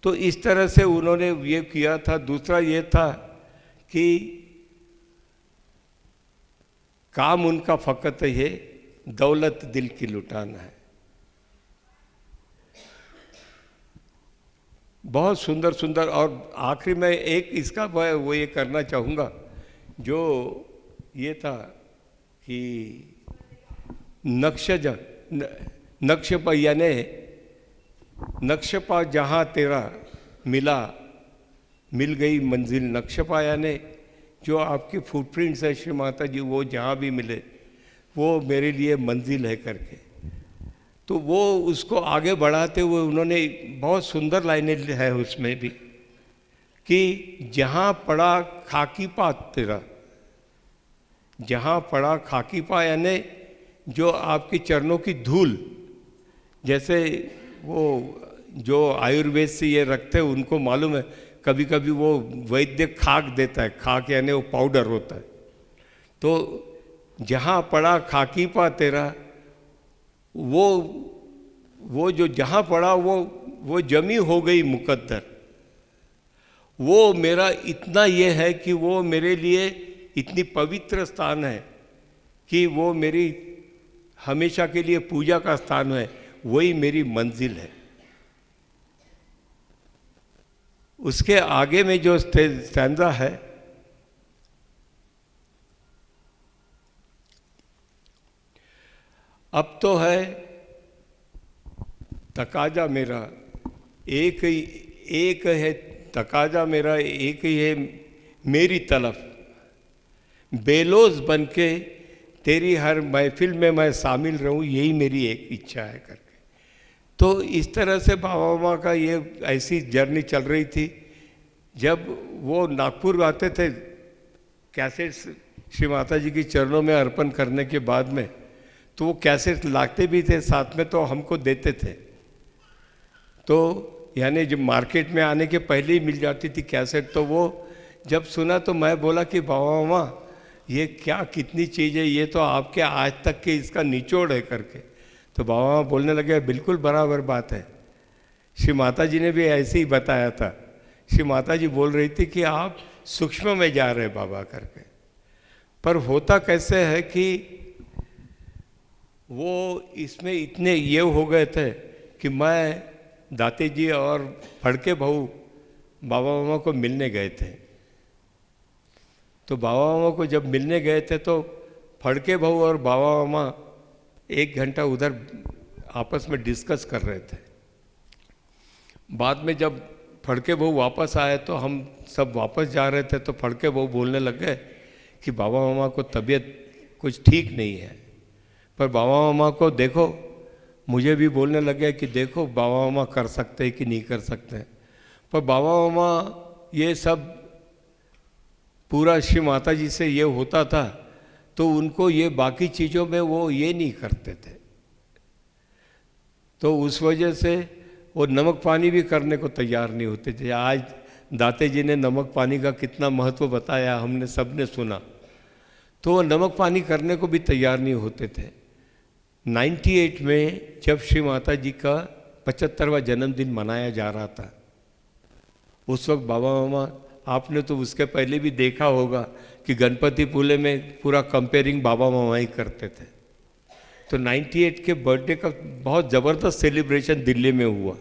तो इस तरह से उन्होंने ये किया था। दूसरा ये था कि काम उनका फ़कत ये दौलत दिल की लुटाना है। बहुत सुंदर सुंदर। और आखिरी में एक इसका वो ये करना चाहूँगा, जो ये था कि नक्शपा यानी नक्शपा जहाँ तेरा मिला मिल गई मंजिल। नक्शपा यानी जो आपकी फुटप्रिंट्स है श्री माता जी, वो जहाँ भी मिले वो मेरे लिए मंजिल है करके। तो वो उसको आगे बढ़ाते हुए उन्होंने बहुत सुंदर लाइनें है उसमें भी कि जहाँ पड़ा खाकी पा तेरा, जहाँ पड़ा खाकी पा यानी जो आपके चरणों की धूल, जैसे वो जो आयुर्वेद से ये रखते हैं उनको मालूम है, कभी कभी वो वैद्य खाक देता है, खाक यानी वो पाउडर होता है। तो जहाँ पड़ा खाकी पा तेरा, वो जो जहाँ पड़ा वो जमी हो गई मुकद्दर। वो मेरा इतना ये है कि वो मेरे लिए इतनी पवित्र स्थान है कि वो मेरी हमेशा के लिए पूजा का स्थान है, वही मेरी मंजिल है। उसके आगे में जो स्टैंजा है, अब तो है तकाजा मेरा एक है, तकाजा मेरा एक ही है मेरी तलफ, बेलोज बन के तेरी हर महफिल में मैं शामिल रहूं, यही मेरी एक इच्छा है करके। तो इस तरह से बाबा मामा का ये ऐसी जर्नी चल रही थी। जब वो नागपुर आते थे कैसेट श्री माता जी की चरणों में अर्पण करने के बाद में, तो वो कैसेट लाते भी थे साथ में, तो हमको देते थे। तो यानी जब मार्केट में आने के पहले ही मिल जाती थी कैसेट। तो वो जब सुना तो मैं बोला कि बाबा मामा ये क्या कितनी चीज़ है, ये तो आपके आज तक के इसका निचोड़ है करके। तो बाबा मामा बोलने लगे बिल्कुल बराबर बात है, श्री माता जी ने भी ऐसे ही बताया था। श्री माता जी बोल रही थी कि आप सूक्ष्म में जा रहे बाबा करके। पर होता कैसे है कि वो इसमें इतने ये हो गए थे कि मैं दाते जी और फड़के बहू बाबा मामा को मिलने गए थे। तो बाबा मामा को जब मिलने गए थे तो फड़के बहू और बाबा मामा 1 घंटा उधर आपस में डिस्कस कर रहे थे। बाद में जब फड़के बहू वापस आए तो हम सब वापस जा रहे थे, तो फड़के बहू बोलने लगे कि बाबा मामा को तबीयत कुछ ठीक नहीं है। पर बाबा मामा को देखो, मुझे भी बोलने लगे कि देखो बाबा मामा कर सकते हैं कि नहीं कर सकते। पर बाबा मामा ये सब पूरा श्री माता जी से ये होता था, तो उनको ये बाकी चीज़ों में वो ये नहीं करते थे। तो उस वजह से वो नमक पानी भी करने को तैयार नहीं होते थे। आज दाते जी ने नमक पानी का कितना महत्व बताया, हमने सबने सुना। तो वो नमक पानी करने को भी तैयार नहीं होते थे। 98 में जब श्री माता जी का 75वां जन्मदिन मनाया जा रहा था, उस वक्त बाबा मामा, आपने तो उसके पहले भी देखा होगा कि गणपति पुले में पूरा कंपेयरिंग बाबा मामा ही करते थे। तो 98 के बर्थडे का बहुत ज़बरदस्त सेलिब्रेशन दिल्ली में हुआ।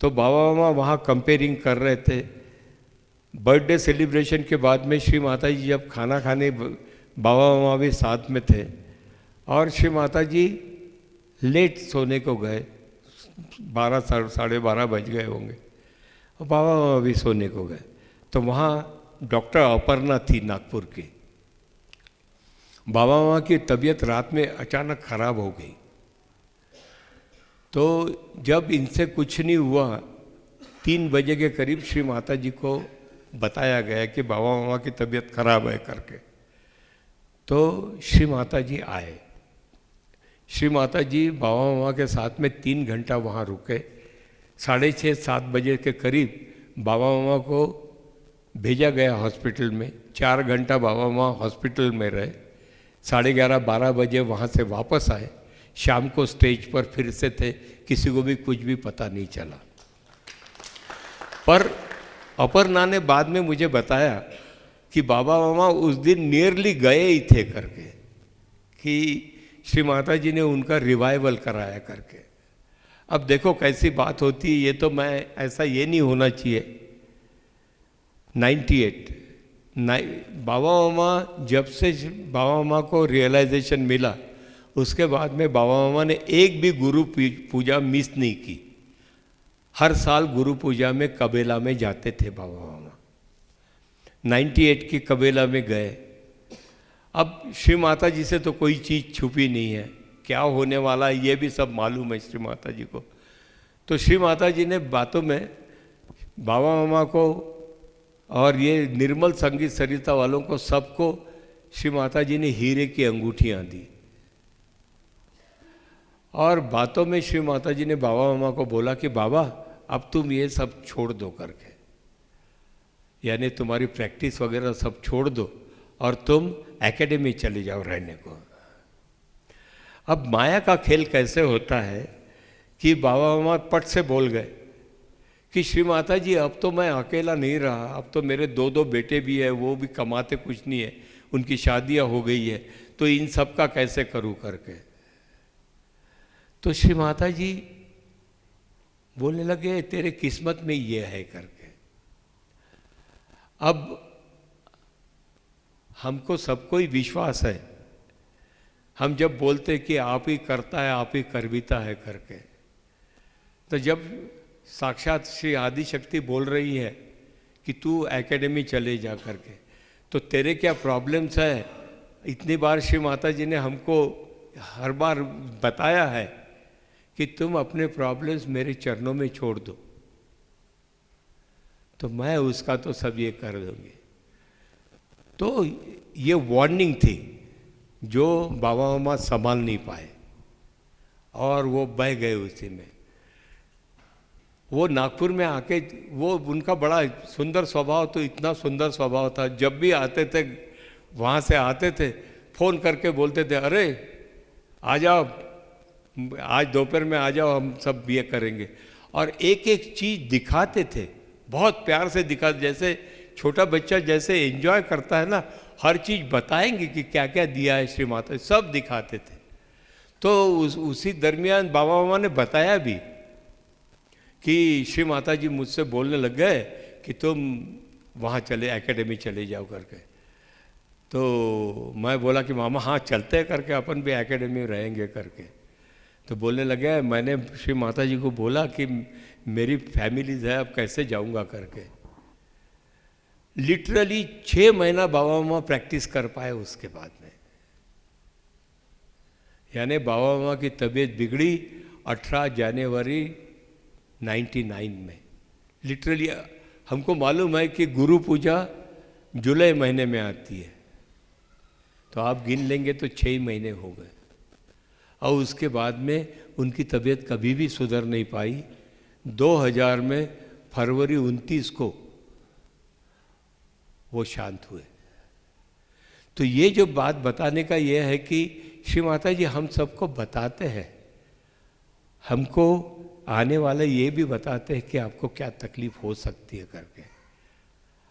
तो बाबा मामा वहाँ कंपेयरिंग कर रहे थे। बर्थडे सेलिब्रेशन के बाद में श्री माता जी जब खाना खाने, बाबा मामा भी साथ में थे, और श्री माता जी लेट सोने को गए, 12 साढ़े 12 बज गए होंगे, और बाबा मामा भी सोने को गए। तो वहाँ डॉक्टर अपर्णा थी नागपुर की। बाबा मामा की तबीयत रात में अचानक खराब हो गई। तो जब इनसे कुछ नहीं हुआ, 3 बजे के करीब श्री माता जी को बताया गया कि बाबा मामा की तबीयत खराब है करके। तो श्री माता जी आए। श्री माता जी बाबा मामा के साथ में 3 घंटा वहाँ रुके। 6:30-7 बजे के करीब बाबा मामा को भेजा गया हॉस्पिटल में। 4 घंटा बाबा मामा हॉस्पिटल में रहे। 11:30-12 बजे वहाँ से वापस आए। शाम को स्टेज पर फिर से थे, किसी को भी कुछ भी पता नहीं चला। पर अपर्णा ने बाद में मुझे बताया कि बाबा मामा उस दिन नियरली गए ही थे करके, कि श्री माता जी ने उनका रिवाइवल कराया करके। अब देखो कैसी बात होती है, ये तो मैं ऐसा ये नहीं होना चाहिए। 98 बाबा मामा, जब से बाबा मामा को रियलाइजेशन मिला, उसके बाद में बाबा मामा ने एक भी गुरु पूजा मिस नहीं की। हर साल गुरु पूजा में कबेला में जाते थे बाबा मामा। 98 की कबेला में गए। अब श्री माता जी से तो कोई चीज़ छुपी नहीं है, क्या होने वाला है ये भी सब मालूम है श्री माता जी को। तो श्री माता जी ने बातों में बाबा मामा को और ये निर्मल संगीत सरिता वालों को सबको श्री माता जी ने हीरे की अंगूठियाँ दी। और बातों में श्री माता जी ने बाबा मामा को बोला कि बाबा अब तुम ये सब छोड़ दो करके, यानी तुम्हारी प्रैक्टिस वगैरह सब छोड़ दो और तुम एकेडमी चले जाओ रहने को। अब माया का खेल कैसे होता है कि बाबा मामा पट से बोल गए कि श्री माता जी अब तो मैं अकेला नहीं रहा, अब तो मेरे 2 बेटे भी है, वो भी कमाते कुछ नहीं है, उनकी शादियां हो गई है, तो इन सब का कैसे करूं करके। तो श्री माता जी बोलने लगे तेरे किस्मत में ये है करके। अब हमको सबको ही विश्वास है, हम जब बोलते कि आप ही करता है, आप ही करवीता है करके, तो जब साक्षात श्री आदिशक्ति बोल रही है कि तू एकेडमी चले जा करके, तो तेरे क्या प्रॉब्लम्स है, इतनी बार श्री माता जी ने हमको हर बार बताया है कि तुम अपने प्रॉब्लम्स मेरे चरणों में छोड़ दो, तो मैं उसका तो सब ये कर दूंगी। तो ये वार्निंग थी जो बाबा मामा संभाल नहीं पाए और वो बह गए उसी में। वो नागपुर में आके, वो उनका बड़ा सुंदर स्वभाव, तो इतना सुंदर स्वभाव था, जब भी आते थे वहाँ से आते थे फ़ोन करके बोलते थे अरे आ जाओ, आज दोपहर में आ जाओ, हम सब ये करेंगे। और एक एक चीज़ दिखाते थे, बहुत प्यार से दिखाते, जैसे छोटा बच्चा जैसे एंजॉय करता है ना, हर चीज़ बताएंगे कि क्या क्या दिया है श्री माता, सब दिखाते थे। तो उसी दरमियान बाबा मामा ने बताया भी कि श्री माता जी मुझसे बोलने लग गए कि तुम वहाँ चले, एकेडमी चले जाओ करके। तो मैं बोला कि मामा हाँ चलते हैं करके, अपन भी एकेडमी में रहेंगे करके। तो बोलने लगे मैंने श्री माता जी को बोला कि मेरी फैमिलीज है, अब कैसे जाऊँगा करके। लिटरली 6 महीना बाबा मामा प्रैक्टिस कर पाए उसके बाद में, यानी बाबा मामा की तबीयत बिगड़ी 18 जनवरी 99 में। लिटरली हमको मालूम है कि गुरु पूजा जुलाई महीने में आती है, तो आप गिन लेंगे तो 6 महीने हो गए। और उसके बाद में उनकी तबीयत कभी भी सुधर नहीं पाई। 2000 में फरवरी 29 को वो शांत हुए। तो ये जो बात बताने का ये है कि श्री माता जी हम सबको बताते हैं, हमको आने वाले ये भी बताते हैं कि आपको क्या तकलीफ हो सकती है करके।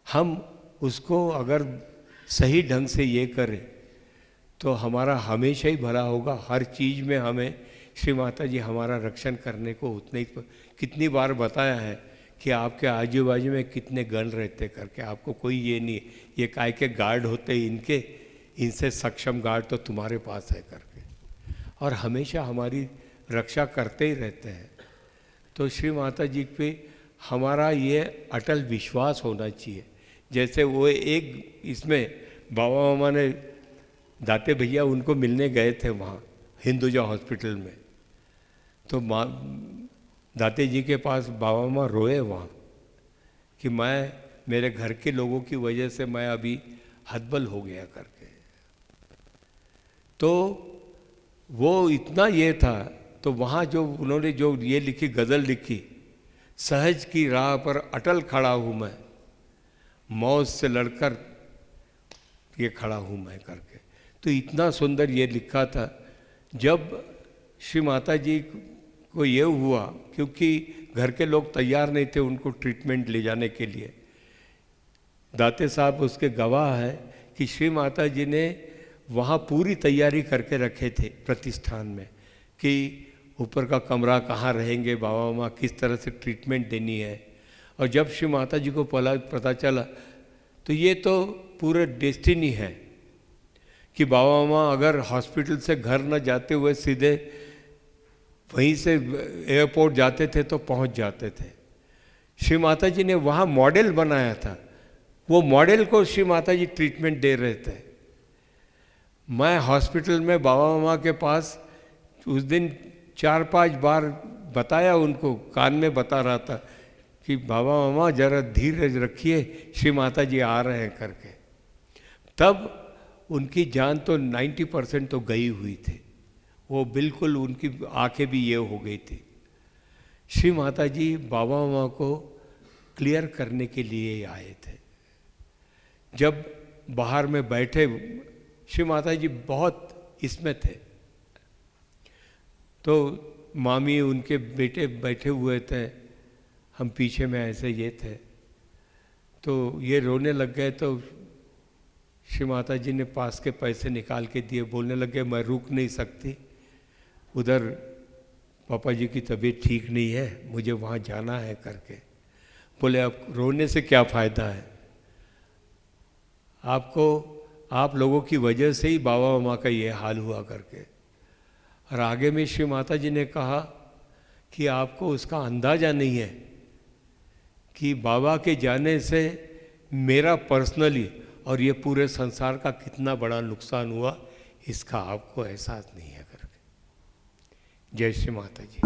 हम उसको अगर सही ढंग से ये करें तो हमारा हमेशा ही भला होगा। हर चीज़ में हमें श्री माता जी हमारा रक्षण करने को उतने ही, कितनी बार बताया है कि आपके आजू बाजू में कितने गण रहते करके, आपको कोई ये नहीं, ये काय के गार्ड होते इनके, इनसे सक्षम गार्ड तो तुम्हारे पास है करके, और हमेशा हमारी रक्षा करते ही रहते हैं। तो श्री माता जी पे हमारा ये अटल विश्वास होना चाहिए। जैसे वो एक इसमें बाबा मामा ने दाते भैया उनको मिलने गए थे वहाँ हिंदुजा हॉस्पिटल में, तो माँ दाते जी के पास बाबा माँ रोए वहाँ कि मैं, मेरे घर के लोगों की वजह से मैं अभी हतबल हो गया करके। तो वो इतना ये था, तो वहाँ जो उन्होंने जो ये लिखी, गज़ल लिखी, सहज की राह पर अटल खड़ा हूँ मैं, मौत से लड़कर ये खड़ा हूँ मैं करके। तो इतना सुंदर ये लिखा था। जब श्री माता जी को ये हुआ, क्योंकि घर के लोग तैयार नहीं थे उनको ट्रीटमेंट ले जाने के लिए, दाते साहब उसके गवाह है कि श्री माता जी ने वहाँ पूरी तैयारी करके रखे थे प्रतिष्ठान में कि ऊपर का कमरा कहाँ रहेंगे, बाबा माँ किस तरह से ट्रीटमेंट देनी है। और जब श्री माता जी को पता चला तो ये तो पूरे डेस्टिनी है कि बाबा माँ अगर हॉस्पिटल से घर न जाते हुए सीधे वहीं से एयरपोर्ट जाते थे तो पहुंच जाते थे। श्री माता जी ने वहाँ मॉडल बनाया था, वो मॉडल को श्री माता जी ट्रीटमेंट दे रहे थे। मैं हॉस्पिटल में बाबा मामा के पास उस दिन 4-5 बार बताया, उनको कान में बता रहा था कि बाबा मामा जरा धीरज रखिए, श्री माता जी आ रहे हैं करके। तब उनकी जान तो 90% तो गई हुई थी, वो बिल्कुल उनकी आंखें भी ये हो गई थी। श्री माता जी बाबा मामा को क्लियर करने के लिए आए थे। जब बाहर में बैठे, श्री माता जी बहुत इसमें थे, तो मामी उनके बेटे बैठे हुए थे, हम पीछे में ऐसे ये थे, तो ये रोने लग गए। तो श्री माता जी ने पास के पैसे निकाल के दिए, बोलने लगे मैं रुक नहीं सकती, उधर पापा जी की तबीयत ठीक नहीं है, मुझे वहाँ जाना है करके। बोले अब रोने से क्या फ़ायदा है, आपको, आप लोगों की वजह से ही बाबा मामा का ये हाल हुआ करके। और आगे में श्री माता जी ने कहा कि आपको उसका अंदाज़ा नहीं है कि बाबा के जाने से मेरा पर्सनली और ये पूरे संसार का कितना बड़ा नुकसान हुआ, इसका आपको एहसास नहीं है करके। जय श्री माता जी।